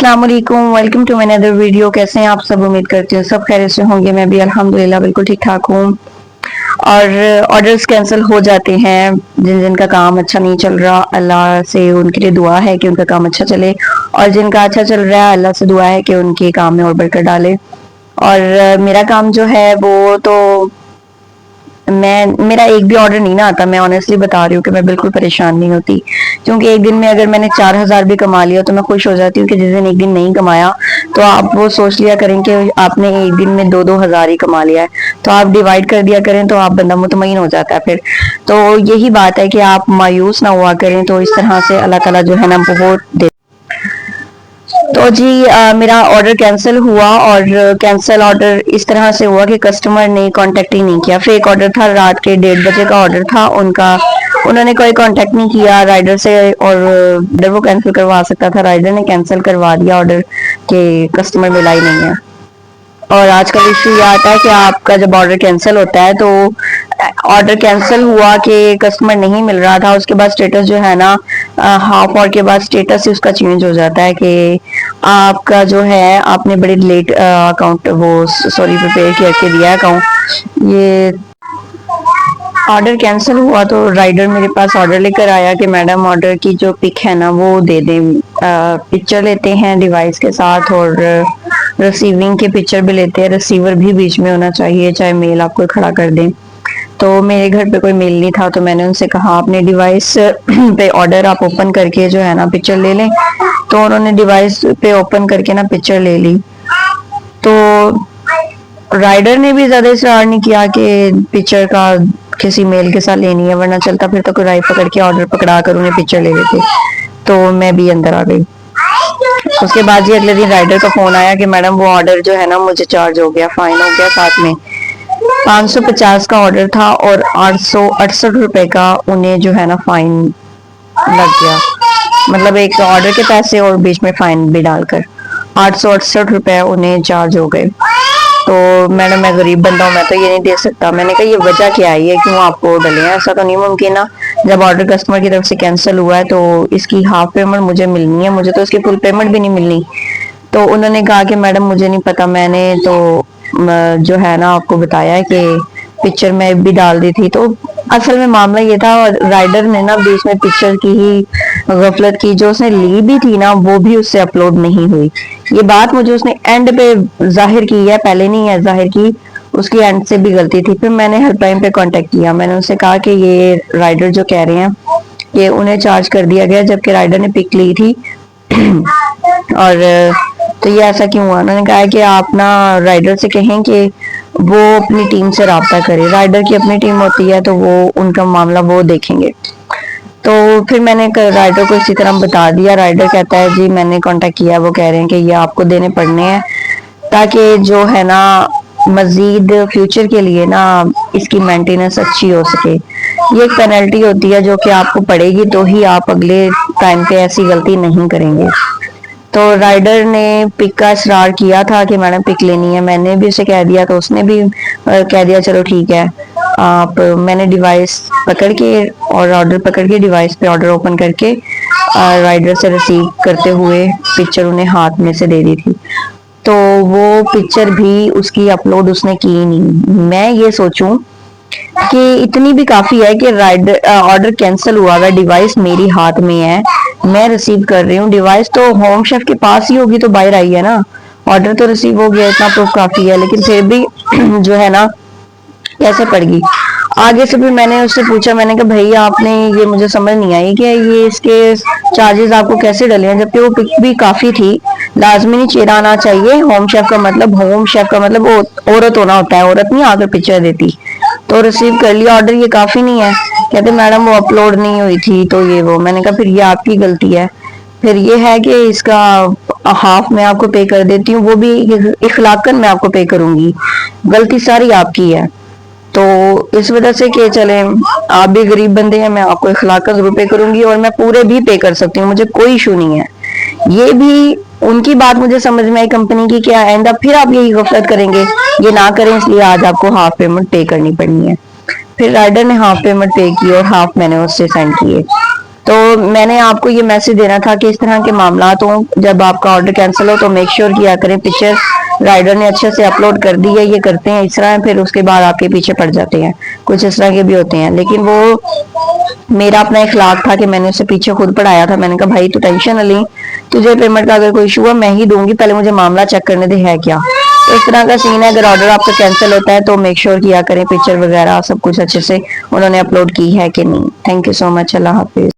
अस्सलाम वालेकुम, welcome to my another video. कैसे हैं आप सब? उम्मीद करती हूँ सब खैरियत से होंगे। मैं भी अल्हम्दुलिल्लाह बिल्कुल ठीक ठाक हूँ। और ऑर्डर्स कैंसिल हो जाते हैं जिन जिन का काम अच्छा नहीं चल रहा। अल्लाह से उनके लिए दुआ है कि उनका काम अच्छा चले, और जिनका अच्छा चल रहा है अल्लाह से दुआ है कि उनके काम में और बरकत डाले। और मेरा काम जो है वो तो मेरा एक भी ऑर्डर नहीं ना आता। मैं ऑनेस्टली बता रही हूँ कि मैं बिल्कुल परेशान नहीं होती, क्योंकि एक दिन में अगर मैंने 4,000 भी कमा लिया तो मैं खुश हो जाती हूँ। कि जिस दिन एक दिन नहीं कमाया तो आप वो सोच लिया करें कि आपने एक दिन में 2-2 हज़ार ही कमा लिया है, तो आप डिवाइड कर दिया करें तो आप बंदा मुतमईन हो जाता है फिर। तो यही बात है कि आप मायूस ना हुआ करें। तो इस तरह से अल्लाह ताला जो है ना बहुत दे। तो जी मेरा ऑर्डर कैंसिल हुआ, और कैंसिल ऑर्डर इस तरह से हुआ कि कस्टमर ने कांटेक्ट ही नहीं किया। फेक ऑर्डर था, रात के 1:30 बजे का ऑर्डर था उनका। उन्होंने कोई कांटेक्ट नहीं किया राइडर से, और ऑर्डर वो कैंसिल करवा सकता था, राइडर ने कैंसिल करवा दिया ऑर्डर कि कस्टमर मिला ही नहीं है। और आजकल इशू ये आता है कि आपका जब ऑर्डर कैंसिल होता है तो ऑर्डर कैंसिल हुआ कि कस्टमर नहीं मिल रहा था, उसके बाद स्टेटस जो है ना हाफ आवर के बाद स्टेटस ही उसका चेंज हो जाता है कि आपका जो है आपने बड़ी लेट अकाउंट वो सॉरी प्रिपेयर करके दिया अकाउंट। ये ऑर्डर कैंसिल हुआ तो राइडर मेरे पास ऑर्डर लेकर आया कि मैडम ऑर्डर की जो पिक है ना वो दे दें। पिक्चर लेते हैं डिवाइस के साथ, और रिसीविंग के पिक्चर भी लेते हैं। रिसीवर भी बीच में होना चाहिए, चाहे मेल आपको खड़ा कर दें। तो मेरे घर पे कोई मेल नहीं था, तो मैंने उनसे कहा अपने डिवाइस पे ऑर्डर आप ओपन करके जो है ना पिक्चर ले लें। तो उन्होंने डिवाइस पे ओपन करके ना पिक्चर ले ली। तो राइडर ने भी ज्यादा इसरार नहीं किया कि पिक्चर का किसी मेल के साथ लेनी है, वरना चलता फिर तो किराए पकड़ के ऑर्डर पकड़ा कर उन्हें पिक्चर ले लेते। तो मैं भी अंदर आ गई। उसके बाद ही अगले दिन राइडर का फोन आया कि मैडम वो ऑर्डर जो है ना मुझे चार्ज हो गया, फाइन हो गया। साथ में 550 का ऑर्डर था और 868 रुपए का उन्हें जो है ना फाइन लग गया। मतलब एक ऑर्डर के पैसे और बीच में फाइन भी डालकर 868 रुपए उन्हें चार्ज हो गए। तो मैडम मैं गरीब बंदा हूँ, मैं तो ये नहीं दे सकता। मैंने कहा ये वजह क्या है, ये क्यों आपको डले हैं? ऐसा तो नहीं मुमकिन ना। जब ऑर्डर कस्टमर की तरफ से कैंसिल हुआ है तो इसकी हाफ पेमेंट मुझे मिलनी है, मुझे तो इसकी फुल पेमेंट भी नहीं मिलनी। तो उन्होंने कहा कि मैडम मुझे नहीं पता, मैंने तो जो है ना आपको बताया है कि पिक्चर में भी डाल दी थी। तो असल में मामला ये था, राइडर ने ना बीच में पिक्चर की ही गफलत की। जो उसने ली भी थी ना वो भी उससे अपलोड नहीं हुई। ये बात मुझे उसने एंड पे जाहिर की है, पहले नहीं है जाहिर की। उसकी एंड से भी गलती थी। फिर मैंने हेल्पलाइन पे कांटेक्ट किया। मैंने उनसे कहा कि ये राइडर जो कह रहे हैं कि उन्हें चार्ज कर दिया गया जबकि राइडर ने पिक ली थी। और तो ये ऐसा क्यों हुआ? उन्होंने कहा कि आप ना राइडर से कहें कि वो अपनी टीम से राब्ता करे। राइडर की अपनी टीम होती है तो वो उनका मामला वो देखेंगे। तो फिर मैंने राइडर को इसी तरह बता दिया। राइडर कहता है जी मैंने कांटेक्ट किया, वो कह रहे हैं कि ये आपको देने पड़ने हैं ताकि जो है ना मजीद फ्यूचर के लिए ना इसकी मेंटेनेंस अच्छी हो सके। ये एक पेनल्टी होती है जो कि आपको पड़ेगी, तो ही आप अगले टाइम पे ऐसी गलती नहीं करेंगे। तो राइडर ने पिक का इसरार किया था कि मैडम पिक लेनी है। मैंने भी उसे कह दिया तो उसने भी कह दिया चलो ठीक है आप। मैंने डिवाइस पकड़ के और ऑर्डर पकड़ के डिवाइस पे ऑर्डर ओपन करके राइडर से रिसीव करते हुए पिक्चर उन्हें हाथ में से दे दी थी। तो वो पिक्चर भी उसकी अपलोड उसने की नहीं। मैं ये सोचूं कि इतनी भी काफी है कि राइडर ऑर्डर कैंसिल हुआ है, डिवाइस मेरी हाथ में है, मैं रिसीव कर रही हूँ। डिवाइस तो होम शेफ के पास ही होगी तो बाहर आई है ना। ऑर्डर तो रिसीव हो गया, इतना प्रूफ काफी है। लेकिन फिर भी जो है ना कैसे पड़गी आगे से। भी मैंने उससे पूछा, मैंने कहा भैया आपने ये मुझे समझ नहीं आई कि ये इसके चार्जेस आपको कैसे डले हैं, जबकि वो पिक भी काफी थी। लाजमी नहीं चेहरा आना चाहिए। होम शेफ का मतलब औरत होना होता है, औरत नहीं आकर पिक्चर देती। तो रिसीव कर लिया ऑर्डर, ये काफी नहीं है। कहते मैडम वो अपलोड नहीं हुई थी तो ये वो। मैंने कहा फिर ये आपकी गलती है। फिर ये है कि इसका हाफ मैं आपको पे कर देती हूँ, वो भी इखलाकन मैं आपको पे करूंगी। गलती सारी आपकी है। तो इस वजह से कि चले आप भी गरीब बंदे हैं, मैं आपको इखलाकन जरूर पे करूंगी, और मैं पूरे भी पे कर सकती हूँ, मुझे कोई इशू नहीं है। ये भी उनकी बात मुझे समझ में आई कंपनी की, क्या आइंदा फिर आप यही गफलत करेंगे, ये ना करें, इसलिए आज आपको हाफ पेमेंट पे करनी पड़नी है। फिर राइडर ने हाफ पेमेंट पे की और हाफ मैंने उससे सेंड किए। تو میں نے آپ کو یہ میسج دینا تھا کہ اس طرح کے معاملات ہوں، جب آپ کا آرڈر کینسل ہو تو میک شیور کیا کریں پکچر رائڈر نے اچھے سے اپلوڈ کر دی ہے، یہ کرتے ہیں اس طرح پھر اس کے بعد آپ کے پیچھے پڑ جاتے ہیں، کچھ اس طرح کے بھی ہوتے ہیں۔ لیکن وہ میرا اپنا اخلاق تھا کہ میں نے اسے پیچھے خود پڑھایا تھا، میں نے کہا بھائی تو ٹینشن نہ لیں، تجھے پیمنٹ کا اگر کوئی ایشو ہوا میں ہی دوں گی، پہلے مجھے معاملہ چیک کرنے دے ہے کیا۔ اس طرح کا سین ہے، اگر آرڈر آپ کا کینسل ہوتا ہے تو میک شیور کیا کریں پکچر وغیرہ سب کچھ اچھے سے انہوں نے اپلوڈ کی ہے کہ نہیں۔ تھینک یو سو مچ، اللہ حافظ۔